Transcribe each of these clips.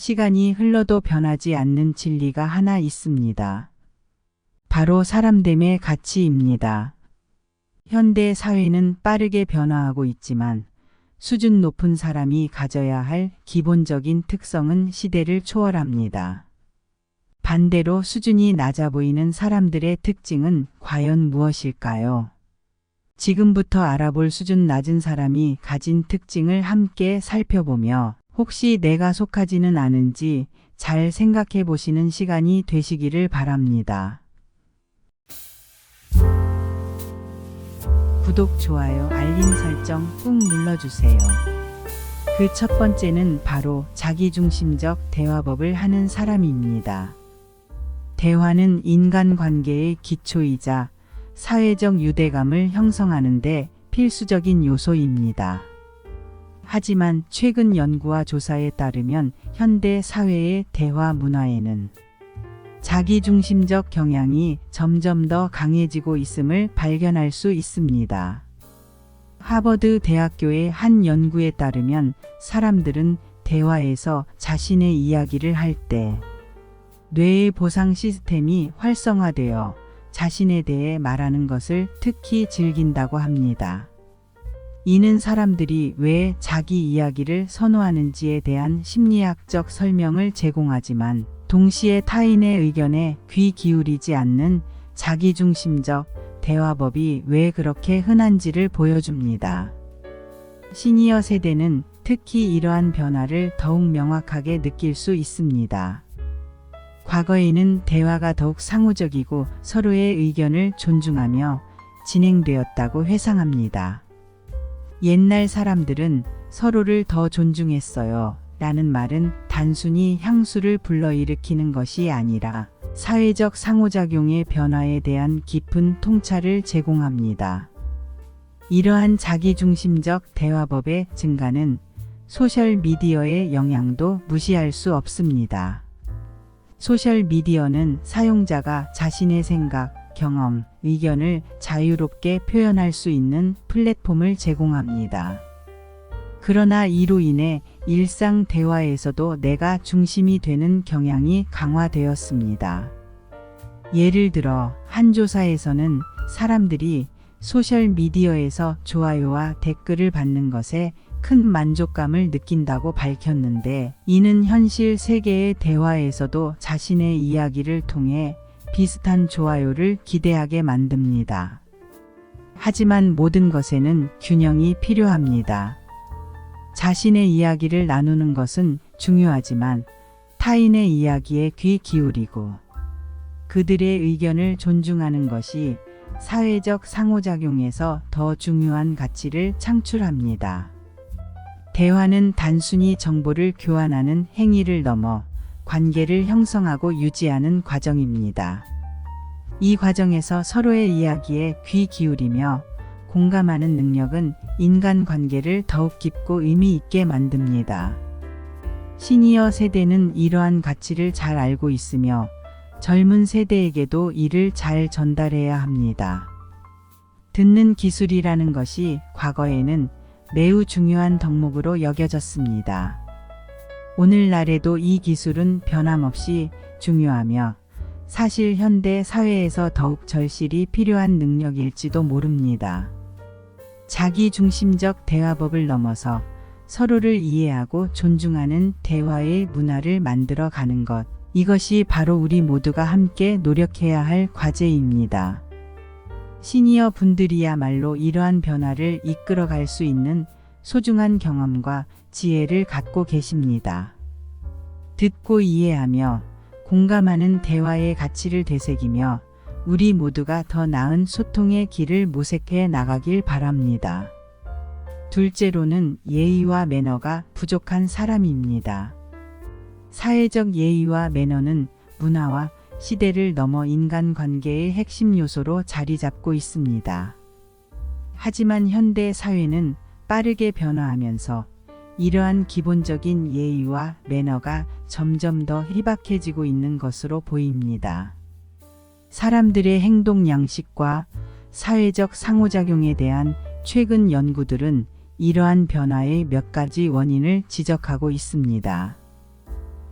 시간이 흘러도 변하지 않는 진리가 하나 있습니다. 바로 사람됨의 가치입니다. 현대 사회는 빠르게 변화하고 있지만 수준 높은 사람이 가져야 할 기본적인 특성은 시대를 초월합니다. 반대로 수준이 낮아 보이는 사람들의 특징은 과연 무엇일까요? 지금부터 알아볼 수준 낮은 사람이 가진 특징을 함께 살펴보며 혹시 내가 속하지는 않은지 잘 생각해 보시는 시간이 되시기를 바랍니다. 구독, 좋아요, 알림 설정 꾹 눌러주세요. 그 첫 번째는 바로 자기중심적 대화법을 하는 사람입니다. 대화는 인간관계의 기초이자 사회적 유대감을 형성하는 데 필수적인 요소입니다. 하지만 최근 연구와 조사에 따르면 현대 사회의 대화 문화에는 자기중심적 경향이 점점 더 강해지고 있음을 발견할 수 있습니다. 하버드 대학교의 한 연구에 따르면 사람들은 대화에서 자신의 이야기를 할 때 뇌의 보상 시스템이 활성화되어 자신에 대해 말하는 것을 특히 즐긴다고 합니다. 이는 사람들이 왜 자기 이야기를 선호하는지에 대한 심리학적 설명을 제공하지만 동시에 타인의 의견에 귀 기울이지 않는 자기중심적 대화법이 왜 그렇게 흔한지를 보여줍니다. 시니어 세대는 특히 이러한 변화를 더욱 명확하게 느낄 수 있습니다. 과거에는 대화가 더욱 상호적이고 서로의 의견을 존중하며 진행되었다고 회상합니다. 옛날 사람들은 서로를 더 존중했어요 라는 말은 단순히 향수를 불러일으키는 것이 아니라 사회적 상호작용의 변화에 대한 깊은 통찰을 제공합니다. 이러한 자기중심적 대화법의 증가는 소셜미디어의 영향도 무시할 수 없습니다. 소셜미디어는 사용자가 자신의 생각, 경험, 의견을 자유롭게 표현할 수 있는 플랫폼을 제공합니다. 그러나 이로 인해 일상 대화에서도 내가 중심이 되는 경향이 강화되었습니다. 예를 들어 한 조사에서는 사람들이 소셜미디어에서 좋아요와 댓글을 받는 것에 큰 만족감을 느낀다고 밝혔는데, 이는 현실 세계의 대화에서도 자신의 이야기를 통해 비슷한 좋아요를 기대하게 만듭니다. 하지만 모든 것에는 균형이 필요합니다. 자신의 이야기를 나누는 것은 중요하지만 타인의 이야기에 귀 기울이고 그들의 의견을 존중하는 것이 사회적 상호작용에서 더 중요한 가치를 창출합니다. 대화는 단순히 정보를 교환하는 행위를 넘어 관계를 형성하고 유지하는 과정입니다. 이 과정에서 서로의 이야기에 귀 기울이며 공감하는 능력은 인간관계를 더욱 깊고 의미 있게 만듭니다. 시니어 세대는 이러한 가치를 잘 알고 있으며 젊은 세대에게도 이를 잘 전달해야 합니다. 듣는 기술이라는 것이 과거에는 매우 중요한 덕목으로 여겨졌습니다. 오늘날에도 이 기술은 변함없이 중요하며 사실 현대 사회에서 더욱 절실히 필요한 능력일지도 모릅니다. 자기중심적 대화법을 넘어서 서로를 이해하고 존중하는 대화의 문화를 만들어 가는 것, 이것이 바로 우리 모두가 함께 노력해야 할 과제입니다. 시니어 분들이야말로 이러한 변화를 이끌어 갈 수 있는 소중한 경험과 지혜를 갖고 계십니다. 듣고 이해하며 공감하는 대화의 가치를 되새기며 우리 모두가 더 나은 소통의 길을 모색해 나가길 바랍니다. 둘째로는 예의와 매너가 부족한 사람입니다. 사회적 예의와 매너는 문화와 시대를 넘어 인간관계의 핵심 요소로 자리 잡고 있습니다. 하지만 현대 사회는 빠르게 변화하면서 이러한 기본적인 예의와 매너가 점점 더 희박해지고 있는 것으로 보입니다. 사람들의 행동 양식과 사회적 상호작용에 대한 최근 연구들은 이러한 변화의 몇 가지 원인을 지적하고 있습니다.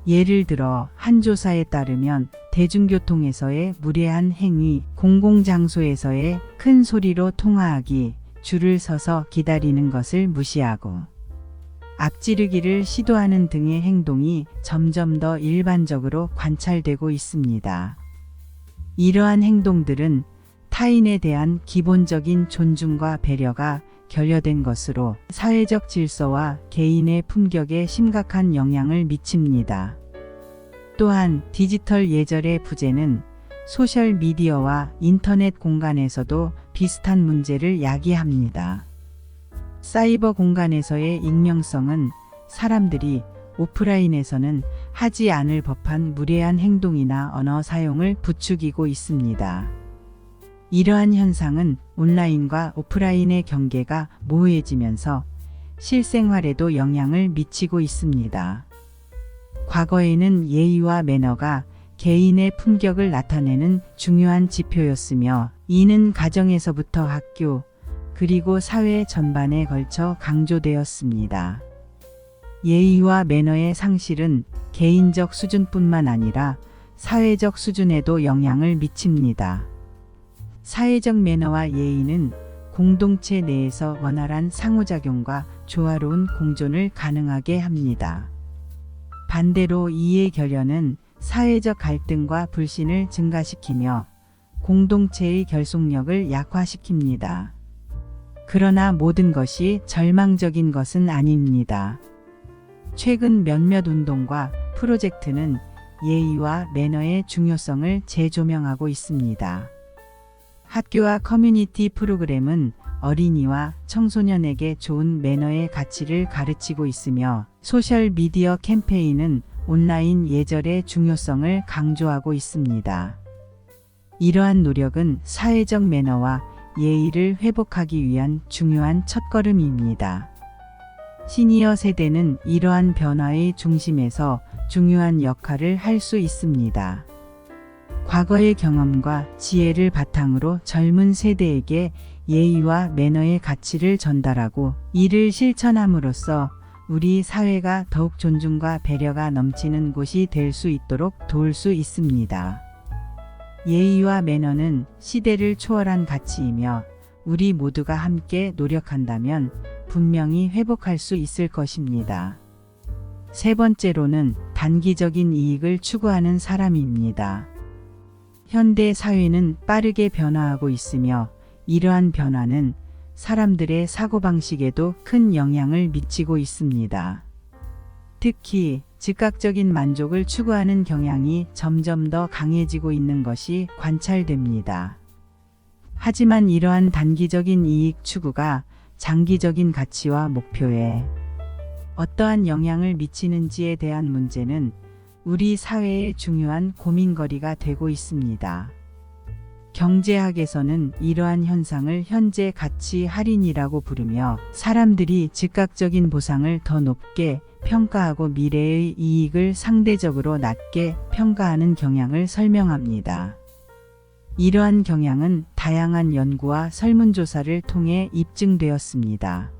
예를 들어 한 조사에 따르면 대중교통에서의 무례한 행위, 공공장소에서의 큰 소리로 통화하기, 줄을 서서 기다리는 것을 무시하고 앞지르기를 시도하는 등의 행동이 점점 더 일반적으로 관찰되고 있습니다. 이러한 행동들은 타인에 대한 기본적인 존중과 배려가 결여된 것으로 사회적 질서와 개인의 품격에 심각한 영향을 미칩니다. 또한 디지털 예절의 부재는 소셜미디어와 인터넷 공간에서도 비슷한 문제를 야기합니다. 사이버 공간에서의 익명성은 사람들이 오프라인에서는 하지 않을 법한 무례한 행동이나 언어 사용을 부추기고 있습니다. 이러한 현상은 온라인과 오프라인의 경계가 모호해지면서 실생활에도 영향을 미치고 있습니다. 과거에는 예의와 매너가 개인의 품격을 나타내는 중요한 지표였으며, 이는 가정에서부터 학교, 그리고 사회 전반에 걸쳐 강조되었습니다. 예의와 매너의 상실은 개인적 수준뿐만 아니라 사회적 수준에도 영향을 미칩니다. 사회적 매너와 예의는 공동체 내에서 원활한 상호작용과 조화로운 공존을 가능하게 합니다. 반대로 이의 결여는 사회적 갈등과 불신을 증가시키며 공동체의 결속력을 약화시킵니다. 그러나 모든 것이 절망적인 것은 아닙니다. 최근 몇몇 운동과 프로젝트는 예의와 매너의 중요성을 재조명하고 있습니다. 학교와 커뮤니티 프로그램은 어린이와 청소년에게 좋은 매너의 가치를 가르치고 있으며, 소셜미디어 캠페인은 온라인 예절의 중요성을 강조하고 있습니다. 이러한 노력은 사회적 매너와 예의를 회복하기 위한 중요한 첫걸음입니다. 시니어 세대는 이러한 변화의 중심에서 중요한 역할을 할 수 있습니다. 과거의 경험과 지혜를 바탕으로 젊은 세대에게 예의와 매너의 가치를 전달하고 이를 실천함으로써 우리 사회가 더욱 존중과 배려가 넘치는 곳이 될 수 있도록 도울 수 있습니다. 예의와 매너는 시대를 초월한 가치이며, 우리 모두가 함께 노력한다면 분명히 회복할 수 있을 것입니다. 세 번째로는 단기적인 이익을 추구하는 사람입니다. 현대 사회는 빠르게 변화하고 있으며, 이러한 변화는 사람들의 사고방식에도 큰 영향을 미치고 있습니다. 특히 즉각적인 만족을 추구하는 경향이 점점 더 강해지고 있는 것이 관찰됩니다. 하지만 이러한 단기적인 이익 추구가 장기적인 가치와 목표에 어떠한 영향을 미치는지에 대한 문제는 우리 사회의 중요한 고민거리가 되고 있습니다. 경제학에서는 이러한 현상을 현재 가치 할인이라고 부르며, 사람들이 즉각적인 보상을 더 높게 평가하고 미래의 이익을 상대적으로 낮게 평가하는 경향을 설명합니다. 이러한 경향은 다양한 연구와 설문조사를 통해 입증되었습니다.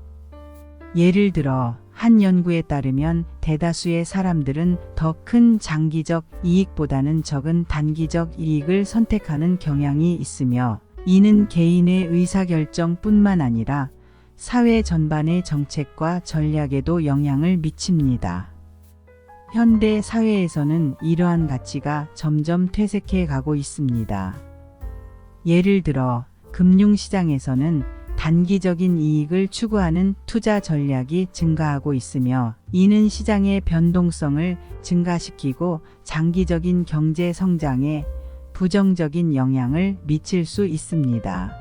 예를 들어 한 연구에 따르면 대다수의 사람들은 더 큰 장기적 이익보다는 적은 단기적 이익을 선택하는 경향이 있으며, 이는 개인의 의사결정뿐만 아니라 사회 전반의 정책과 전략에도 영향을 미칩니다. 현대 사회에서는 이러한 가치가 점점 퇴색해 가고 있습니다. 예를 들어 금융시장에서는 단기적인 이익을 추구하는 투자 전략이 증가하고 있으며, 이는 시장의 변동성을 증가시키고 장기적인 경제 성장에 부정적인 영향을 미칠 수 있습니다.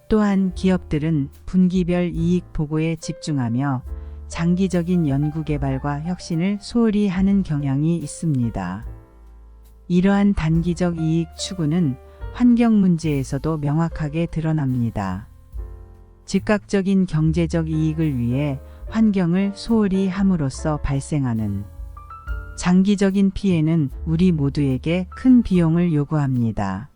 또한 기업들은 분기별 이익 보고에 집중하며 장기적인 연구개발과 혁신을 소홀히 하는 경향이 있습니다. 이러한 단기적 이익 추구는 환경 문제에서도 명확하게 드러납니다. 즉각적인 경제적 이익을 위해 환경을 소홀히 함으로써 발생하는 장기적인 피해는 우리 모두에게 큰 비용을 요구합니다.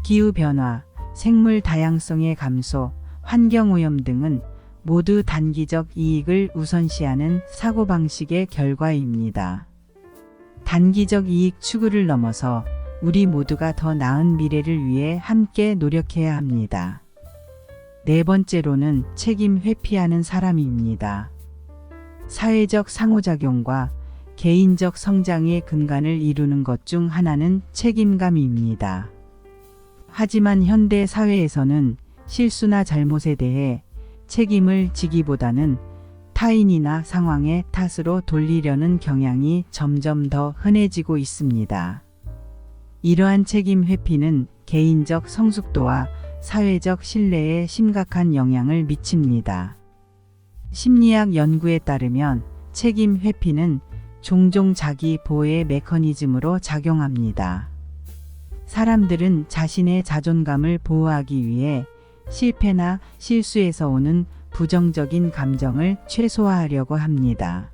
기후변화, 생물 다양성의 감소, 환경오염 등은 모두 단기적 이익을 우선시하는 사고방식의 결과입니다. 단기적 이익 추구를 넘어서 우리 모두가 더 나은 미래를 위해 함께 노력해야 합니다. 네 번째로는 책임 회피하는 사람입니다. 사회적 상호작용과 개인적 성장의 근간을 이루는 것 중 하나는 책임감입니다. 하지만 현대 사회에서는 실수나 잘못에 대해 책임을 지기보다는 타인이나 상황의 탓으로 돌리려는 경향이 점점 더 흔해지고 있습니다. 이러한 책임 회피는 개인적 성숙도와 사회적 신뢰에 심각한 영향을 미칩니다. 심리학 연구에 따르면 책임 회피는 종종 자기 보호의 메커니즘으로 작용합니다. 사람들은 자신의 자존감을 보호하기 위해 실패나 실수에서 오는 부정적인 감정을 최소화하려고 합니다.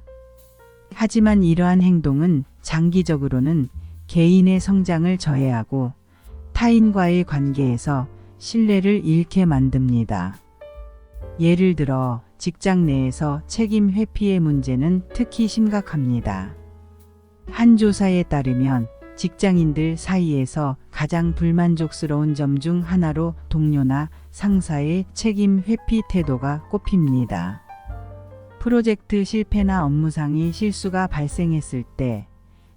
하지만 이러한 행동은 장기적으로는 개인의 성장을 저해하고 타인과의 관계에서 신뢰를 잃게 만듭니다. 예를 들어 직장 내에서 책임 회피의 문제는 특히 심각합니다. 한 조사에 따르면 직장인들 사이에서 가장 불만족스러운 점 중 하나로 동료나 상사의 책임 회피 태도가 꼽힙니다. 프로젝트 실패나 업무상의 실수가 발생했을 때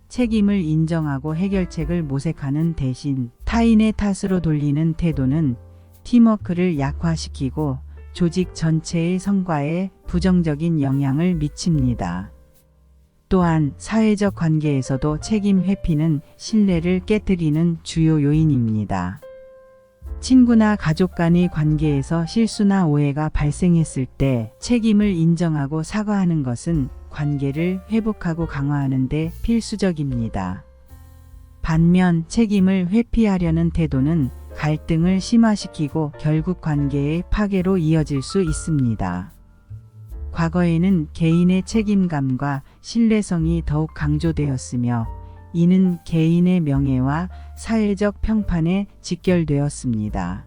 책임을 인정하고 해결책을 모색하는 대신 타인의 탓으로 돌리는 태도는 팀워크를 약화시키고 조직 전체의 성과에 부정적인 영향을 미칩니다. 또한 사회적 관계에서도 책임 회피는 신뢰를 깨뜨리는 주요 요인입니다. 친구나 가족 간의 관계에서 실수나 오해가 발생했을 때 책임을 인정하고 사과하는 것은 관계를 회복하고 강화하는 데 필수적입니다. 반면 책임을 회피하려는 태도는 갈등을 심화시키고 결국 관계의 파괴로 이어질 수 있습니다. 과거에는 개인의 책임감과 신뢰성이 더욱 강조되었으며 이는 개인의 명예와 사회적 평판에 직결되었습니다.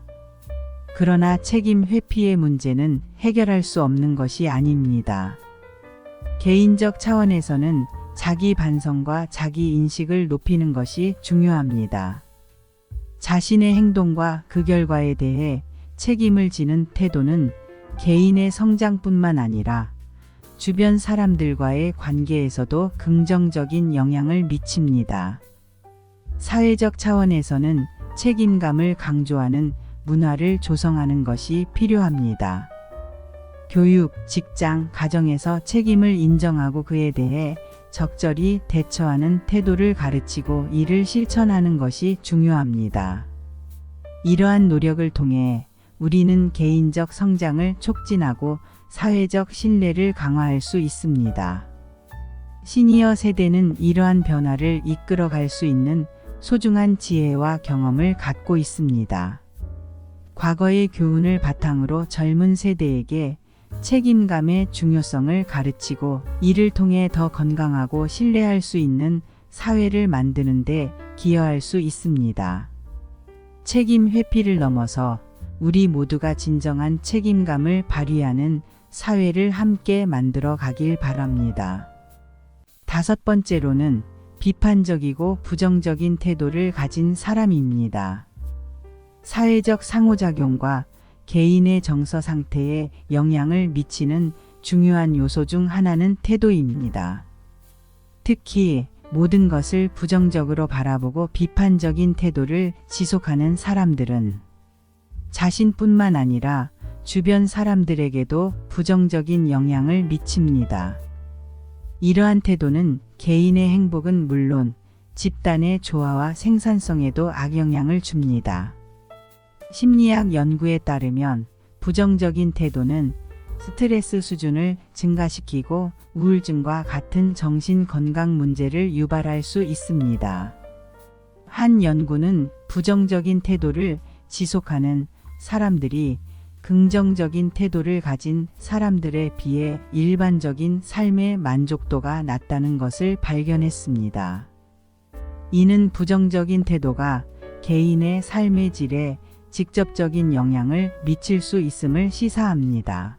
그러나 책임 회피의 문제는 해결할 수 없는 것이 아닙니다. 개인적 차원에서는 자기 반성과 자기 인식을 높이는 것이 중요합니다. 자신의 행동과 그 결과에 대해 책임을 지는 태도는 개인의 성장뿐만 아니라 주변 사람들과의 관계에서도 긍정적인 영향을 미칩니다. 사회적 차원에서는 책임감을 강조하는 문화를 조성하는 것이 필요합니다. 교육, 직장, 가정에서 책임을 인정하고 그에 대해 적절히 대처하는 태도를 가르치고 이를 실천하는 것이 중요합니다. 이러한 노력을 통해 우리는 개인적 성장을 촉진하고 사회적 신뢰를 강화할 수 있습니다. 시니어 세대는 이러한 변화를 이끌어갈 수 있는 소중한 지혜와 경험을 갖고 있습니다. 과거의 교훈을 바탕으로 젊은 세대에게 책임감의 중요성을 가르치고 이를 통해 더 건강하고 신뢰할 수 있는 사회를 만드는 데 기여할 수 있습니다. 책임 회피를 넘어서 우리 모두가 진정한 책임감을 발휘하는 사회를 함께 만들어 가길 바랍니다. 다섯 번째로는 비판적이고 부정적인 태도를 가진 사람입니다. 사회적 상호작용과 개인의 정서 상태에 영향을 미치는 중요한 요소 중 하나는 태도입니다. 특히 모든 것을 부정적으로 바라보고 비판적인 태도를 지속하는 사람들은 자신뿐만 아니라 주변 사람들에게도 부정적인 영향을 미칩니다. 이러한 태도는 개인의 행복은 물론 집단의 조화와 생산성에도 악영향을 줍니다. 심리학 연구에 따르면 부정적인 태도는 스트레스 수준을 증가시키고 우울증과 같은 정신 건강 문제를 유발할 수 있습니다. 한 연구는 부정적인 태도를 지속하는 사람들이 긍정적인 태도를 가진 사람들에 비해 일반적인 삶의 만족도가 낮다는 것을 발견했습니다. 이는 부정적인 태도가 개인의 삶의 질에 직접적인 영향을 미칠 수 있음을 시사합니다.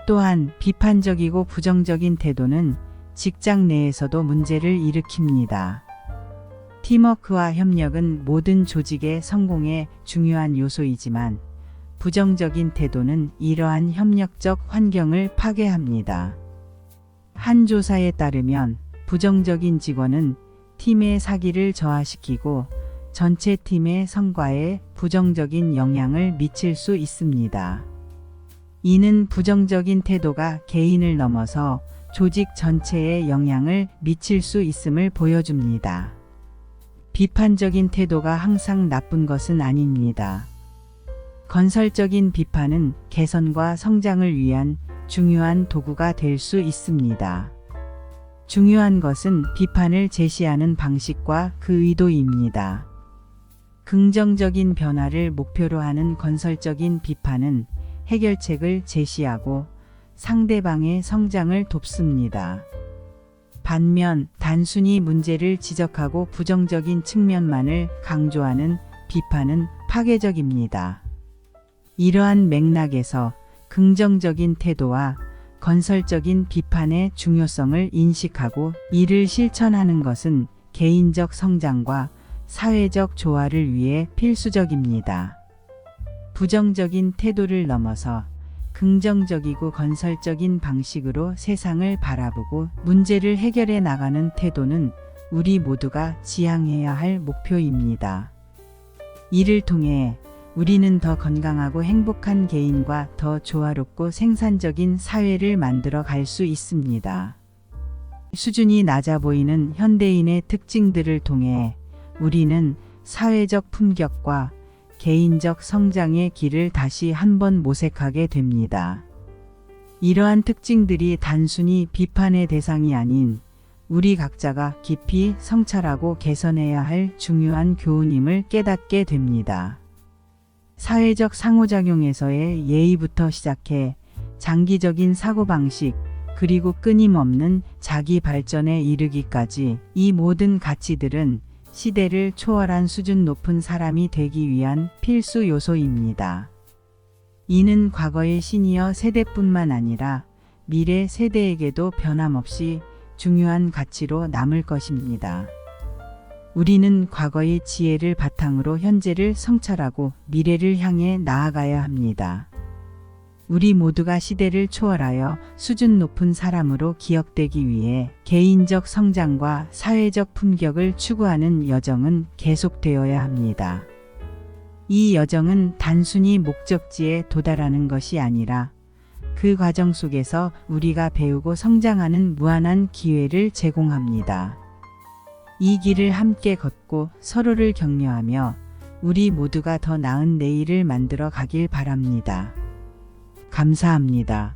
또한 비판적이고 부정적인 태도는 직장 내에서도 문제를 일으킵니다. 팀워크와 협력은 모든 조직의 성공에 중요한 요소이지만 부정적인 태도는 이러한 협력적 환경을 파괴합니다. 한 조사에 따르면 부정적인 직원은 팀의 사기를 저하시키고 전체 팀의 성과에 부정적인 영향을 미칠 수 있습니다. 이는 부정적인 태도가 개인을 넘어서 조직 전체에 영향을 미칠 수 있음을 보여줍니다. 비판적인 태도가 항상 나쁜 것은 아닙니다. 건설적인 비판은 개선과 성장을 위한 중요한 도구가 될 수 있습니다. 중요한 것은 비판을 제시하는 방식과 그 의도입니다. 긍정적인 변화를 목표로 하는 건설적인 비판은 해결책을 제시하고 상대방의 성장을 돕습니다. 반면 단순히 문제를 지적하고 부정적인 측면만을 강조하는 비판은 파괴적입니다. 이러한 맥락에서 긍정적인 태도와 건설적인 비판의 중요성을 인식하고 이를 실천하는 것은 개인적 성장과 사회적 조화를 위해 필수적입니다. 부정적인 태도를 넘어서 긍정적이고 건설적인 방식으로 세상을 바라보고 문제를 해결해 나가는 태도는 우리 모두가 지향해야 할 목표입니다. 이를 통해 우리는 더 건강하고 행복한 개인과 더 조화롭고 생산적인 사회를 만들어 갈 수 있습니다. 수준이 낮아 보이는 현대인의 특징들을 통해 우리는 사회적 품격과 개인적 성장의 길을 다시 한번 모색하게 됩니다. 이러한 특징들이 단순히 비판의 대상이 아닌 우리 각자가 깊이 성찰하고 개선해야 할 중요한 교훈임을 깨닫게 됩니다. 사회적 상호작용에서의 예의부터 시작해 장기적인 사고방식, 그리고 끊임없는 자기 발전에 이르기까지 이 모든 가치들은 시대를 초월한 수준 높은 사람이 되기 위한 필수 요소입니다. 이는 과거의 시니어 세대뿐만 아니라 미래 세대에게도 변함없이 중요한 가치로 남을 것입니다. 우리는 과거의 지혜를 바탕으로 현재를 성찰하고 미래를 향해 나아가야 합니다. 우리 모두가 시대를 초월하여 수준 높은 사람으로 기억되기 위해 개인적 성장과 사회적 품격을 추구하는 여정은 계속되어야 합니다. 이 여정은 단순히 목적지에 도달하는 것이 아니라 그 과정 속에서 우리가 배우고 성장하는 무한한 기회를 제공합니다. 이 길을 함께 걷고 서로를 격려하며 우리 모두가 더 나은 내일을 만들어 가길 바랍니다. 감사합니다.